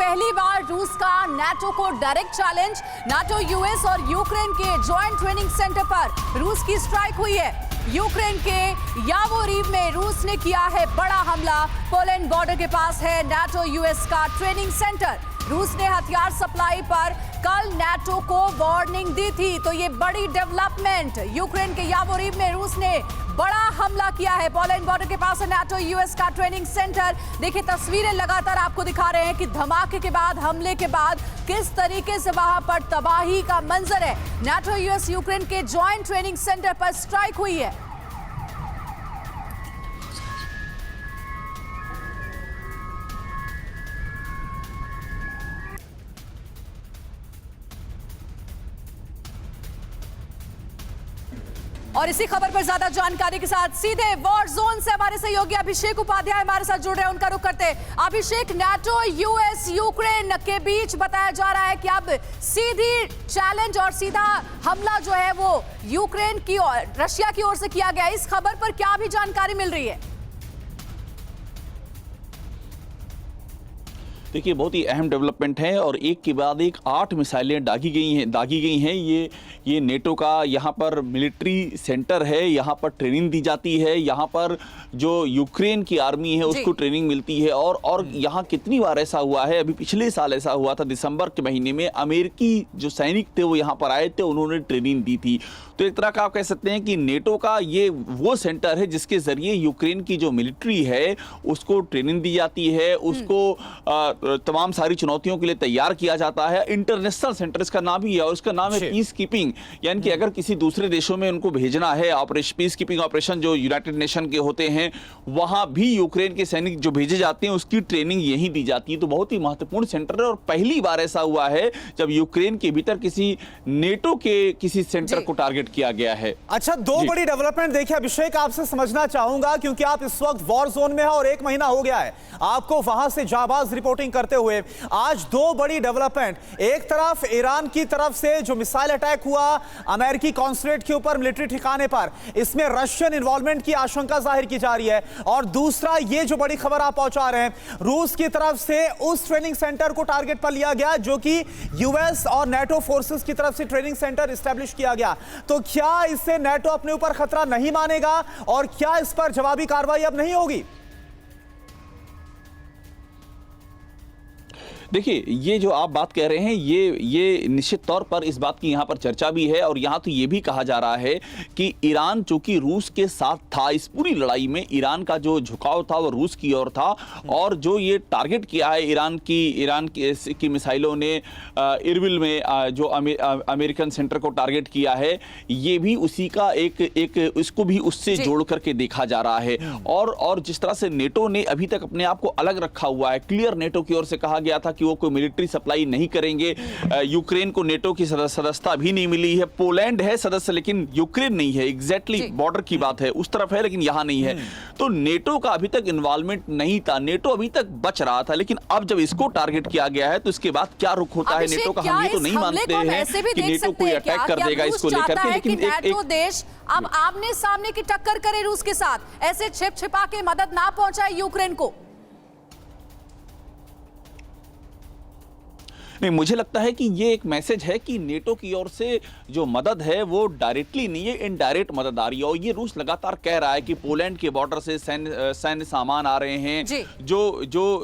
पहली बार रूस का नाटो को डायरेक्ट चैलेंज। नाटो यूएस और यूक्रेन के जॉइंट ट्रेनिंग सेंटर पर रूस की स्ट्राइक हुई है। यूक्रेन के यावोरिव में रूस ने किया है बड़ा हमला। पोलैंड बॉर्डर के पास है नाटो यूएस का ट्रेनिंग सेंटर। रूस ने हथियार सप्लाई पर कल नाटो को वार्निंग दी थी, तो ये बड़ी डेवलपमेंट। यूक्रेन के यावोरिव में रूस ने बड़ा हमला किया है। पोलैंड बॉर्डर के पास है नाटो यूएस का ट्रेनिंग सेंटर। देखिए तस्वीरें लगातार आपको दिखा रहे हैं कि धमाके के बाद, हमले के बाद किस तरीके से वहां पर तबाही का मंजर है। नाटो यूएस यूक्रेन के जॉइंट ट्रेनिंग सेंटर पर स्ट्राइक हुई है। और इसी खबर पर ज्यादा जानकारी के साथ सीधे वॉर जोन से हमारे सहयोगी अभिषेक उपाध्याय हमारे साथ जुड़ रहे हैं। उनका रुख करते हैं। अभिषेक, नाटो यूएस यूक्रेन के बीच बताया जा रहा है कि अब सीधी चैलेंज और सीधा हमला जो है वो यूक्रेन की और रशिया की ओर से किया गया। इस खबर पर क्या भी जानकारी मिल रही है? देखिए बहुत ही अहम डेवलपमेंट है और एक के बाद एक 8 मिसाइलें दागी गई हैं। ये नेटो का यहाँ पर मिलिट्री सेंटर है, यहाँ पर ट्रेनिंग दी जाती है, यहाँ पर जो यूक्रेन की आर्मी है उसको ट्रेनिंग मिलती है। और यहाँ कितनी बार ऐसा हुआ है, अभी पिछले साल ऐसा हुआ था, दिसंबर के महीने में अमेरिकी जो सैनिक थे वो यहाँ पर आए थे, उन्होंने ट्रेनिंग दी थी। तो एक तरह का आप कह सकते हैं कि नेटो का ये वो सेंटर है जिसके जरिए यूक्रेन की जो मिलिट्री है उसको ट्रेनिंग दी जाती है, उसको तमाम सारी चुनौतियों के लिए तैयार किया जाता है। इंटरनेशनल सेंटर इसका नाम ही है और उसका नाम है पीस कीपिंग, यानी कि अगर किसी दूसरे देशों में उनको भेजना है ऑपरेशन, पीस कीपिंग ऑपरेशन जो यूनाइटेड नेशन के होते हैं, वहां भी यूक्रेन के सैनिक जो भेजे जाते हैं उसकी ट्रेनिंग यहीं दी जाती है। तो बहुत ही महत्वपूर्ण सेंटर है और पहली बार ऐसा हुआ है जब यूक्रेन के भीतर किसी नेटो के किसी सेंटर को टारगेट किया गया है। अच्छा, दो बड़ी डेवलपमेंट देखिए अभिषेक, आपसे समझना चाहूंगा क्योंकि आप इस वक्त वॉर जोन में हैं और 1 महीना हो गया है आपको वहां से जाबाज रिपोर्टिंग करते हुए। आज दो बड़ी डेवलपमेंट, एक तरफ ईरान की तरफ से जो मिसाइल अटैक हुआ अमेरिकी कॉन्सुलेट के ऊपर, मिलिट्री ठिकाने पर, इसमें रशियन इन्वॉल्वमेंट की आशंका जाहिर की जा रही है। और दूसरा ये जो बड़ी खबर आप पहुंचा रहे हैं, रूस की तरफ से उस ट्रेनिंग सेंटर को टारगेट पर लिया गया जो कि यूएस और नेटो फोर्सेस की तरफ से ट्रेनिंग सेंटर एस्टेब्लिश किया गया। तो क्या इससे नेटो अपने ऊपर खतरा नहीं मानेगा और क्या इस पर जवाबी कार्रवाई अब नहीं होगी? देखिए ये जो आप बात कह रहे हैं ये निश्चित तौर पर इस बात की यहाँ पर चर्चा भी है और यहाँ तो ये भी कहा जा रहा है कि ईरान चूंकि रूस के साथ था इस पूरी लड़ाई में, ईरान का जो झुकाव था वो रूस की ओर था और जो ये टारगेट किया है ईरान की मिसाइलों ने इरबिल में जो अमेरिकन सेंटर को टारगेट किया है, ये भी उसी का एक इसको भी उससे जोड़ करके देखा जा रहा है। और जिस तरह से नेटो ने अभी तक अपने आप को अलग रखा हुआ है, क्लियर नेटो की ओर से कहा गया था कि वो कोई मिलिट्री सप्लाई नहीं करेंगे। यूक्रेन को नेटो की सदस्यता भी नहीं मिली है, पोलैंड है सदस्य लेकिन यूक्रेन नहीं है। एग्जैक्टली बॉर्डर की बात है, उस तरफ है लेकिन यहां नहीं है। तो नेटो का अभी तक इन्वॉल्वमेंट नहीं था, नेटो अभी तक बच रहा था, लेकिन अब जब इसको टारगेट किया गया है तो इसके बाद क्या रुख होता है नेटो का, हम ये तो नहीं मानते हैं कि नेटो कोई अटैक कर देगा इसको लेकर के, लेकिन नेटो देश अब आमने सामने की टक्कर करे रूस के साथ, ऐसे छिप छिपा के मदद ना पहुंचाए यूक्रेन को। नहीं, मुझे लगता है कि ये एक मैसेज है कि नेटो की ओर से जो मदद है वो डायरेक्टली नहीं है, इनडायरेक्ट मदद आ रही है। और ये रूस लगातार कह रहा है कि पोलैंड के बॉर्डर से सैन्य सामान आ रहे हैं, जो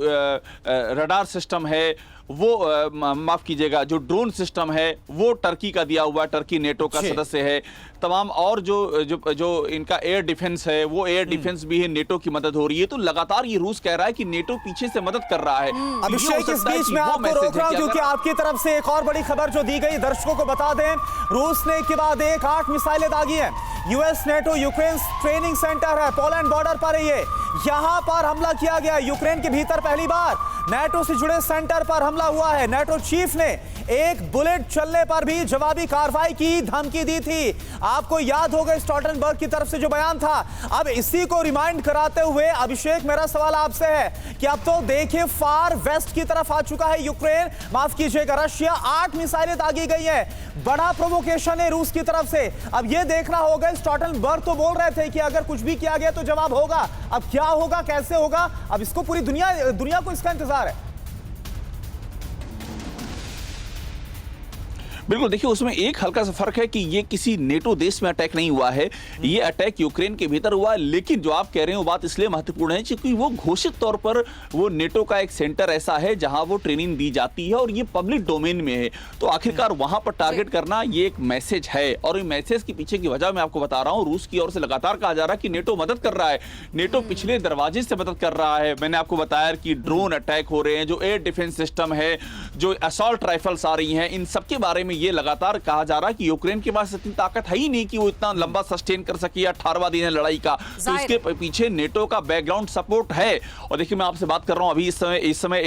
रडार सिस्टम है वो माफ कीजिएगा, जो ड्रोन सिस्टम है वो टर्की का दिया हुआ, टर्की नेटो का सदस्य है। तमाम और जो इनका एयर डिफेंस है वो एयर डिफेंस भी है, नेटो की मदद हो रही है। तो लगातार ये रूस कह रहा है कि नेटो पीछे से मदद कर रहा है। अभिषेक, इस बीच में आपको रोक रहा हूं क्योंकि आपकी तरफ से एक और बड़ी खबर जो दी गई, दर्शकों को बता दें, रूस ने एक के बाद एक 8 मिसाइलें दागी हैं। US NATO Ukraine training centre है, पोलैंड बॉर्डर पर है ये, यहां पर हमला किया गया। यूक्रेन के भीतर पहली बार नेटो से जुड़े सेंटर पर हमला हुआ है। नेटो चीफ ने एक बुलेट चलने पर भी जवाबी कार्रवाई की धमकी दी थी। आपको याद होगा स्टॉल्टनबर्ग की तरफ से जो बयान था। अब इसी को रिमाइंड कराते हुए अभिषेक, मेरा सवाल आपसे है कि अब तो देखिए फार वेस्ट की तरफ आ चुका है यूक्रेन, माफ कीजिएगा रशिया। 8 मिसाइलें दागी गई है, बड़ा प्रोवोकेशन है रूस की तरफ से। अब यह देखना होगा, स्टॉल्टनबर्ग तो बोल रहे थे कि अगर कुछ भी किया गया तो जवाब होगा, अब क्या होगा, कैसे होगा, अब इसको पूरी दुनिया को इसका इंतजार है। बिल्कुल, देखिए उसमें एक हल्का सा फर्क है कि ये किसी नेटो देश में अटैक नहीं हुआ है, ये अटैक यूक्रेन के भीतर हुआ है। लेकिन जो आप कह रहे हैं वो बात इसलिए महत्वपूर्ण है क्योंकि वो घोषित तौर पर वो नेटो का एक सेंटर ऐसा है जहां वो ट्रेनिंग दी जाती है और ये पब्लिक डोमेन में है, तो आखिरकार वहां पर टारगेट करना ये एक मैसेज है। और मैसेज के पीछे की वजह मैं आपको बता रहा हूं, रूस की ओर से लगातार कहा जा रहा है कि नेटो मदद कर रहा है, नेटो पिछले दरवाजे से मदद कर रहा है। मैंने आपको बताया कि ड्रोन अटैक हो रहे हैं, जो एयर डिफेंस सिस्टम है, जो असॉल्ट राइफल्स आ रही हैं, इन सबके बारे में ये लगातार कहा जा रहा है कि यूक्रेन के पास इतनी ताकत है ही नहीं कि वो इतना लंबा सस्टेन कर सके, 18वां दिन है लड़ाई का, तो इसके पीछे नेटो का बैकग्राउंड सपोर्ट है। और देखिए मैं आपसे बात कर रहा हूं, अभी इस समय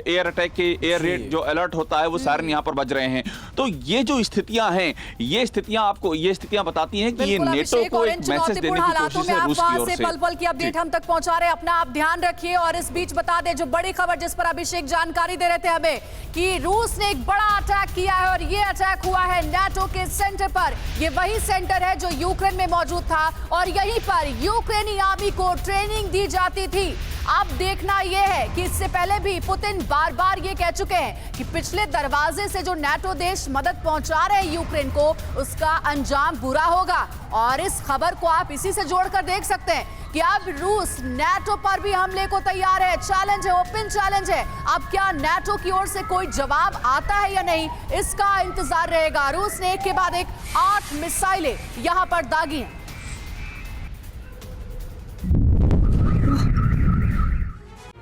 एयर अटैक के एयर रेड जो अलर्ट होता है वो सायरन यहां पर बज रहे हैं। तो ये जो स्थितियां हैं, ये स्थितियां बताती हैं कि ये नेटो को एक मैसेज देने की कोशिश है रूस की ओर से। पल-पल की अपडेट हम तक पहुंचा रहे हैं, अपना आप ध्यान रखिए। और इस बीच बता दें जो बड़ी खबर जिस पर अभिषेक जानकारी दे रहे थे हमें कि रूस ने एक बड़ा अटैक किया है और ये अटैक हुआ है नाटो के सेंटर पर। ये वही सेंटर है जो यूक्रेन में मौजूद था और यहीं पर यूक्रेनी आर्मी को ट्रेनिंग दी जाती थी। अब देखना यह है कि इससे पहले भी पुतिन बार बार ये कह चुके हैं कि पिछले दरवाजे से जो नाटो देश मदद पहुंचा रहे हैं यूक्रेन को, उसका अंजाम बुरा होगा। और इस खबर को आप इसी से जोड़कर देख सकते हैं कि अब रूस नाटो पर भी हमले को तैयार है। चैलेंज है, ओपन चैलेंज है। अब क्या नाटो की ओर से कोई जवाब आता है या नहीं, इसका इंतजार रहेगा। रूस ने एक के बाद एक 8 मिसाइलें यहां पर दागी हैं।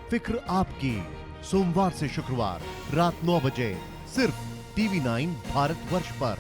फिक्र आपकी, सोमवार से शुक्रवार रात 9 बजे सिर्फ TV9 भारतवर्ष पर।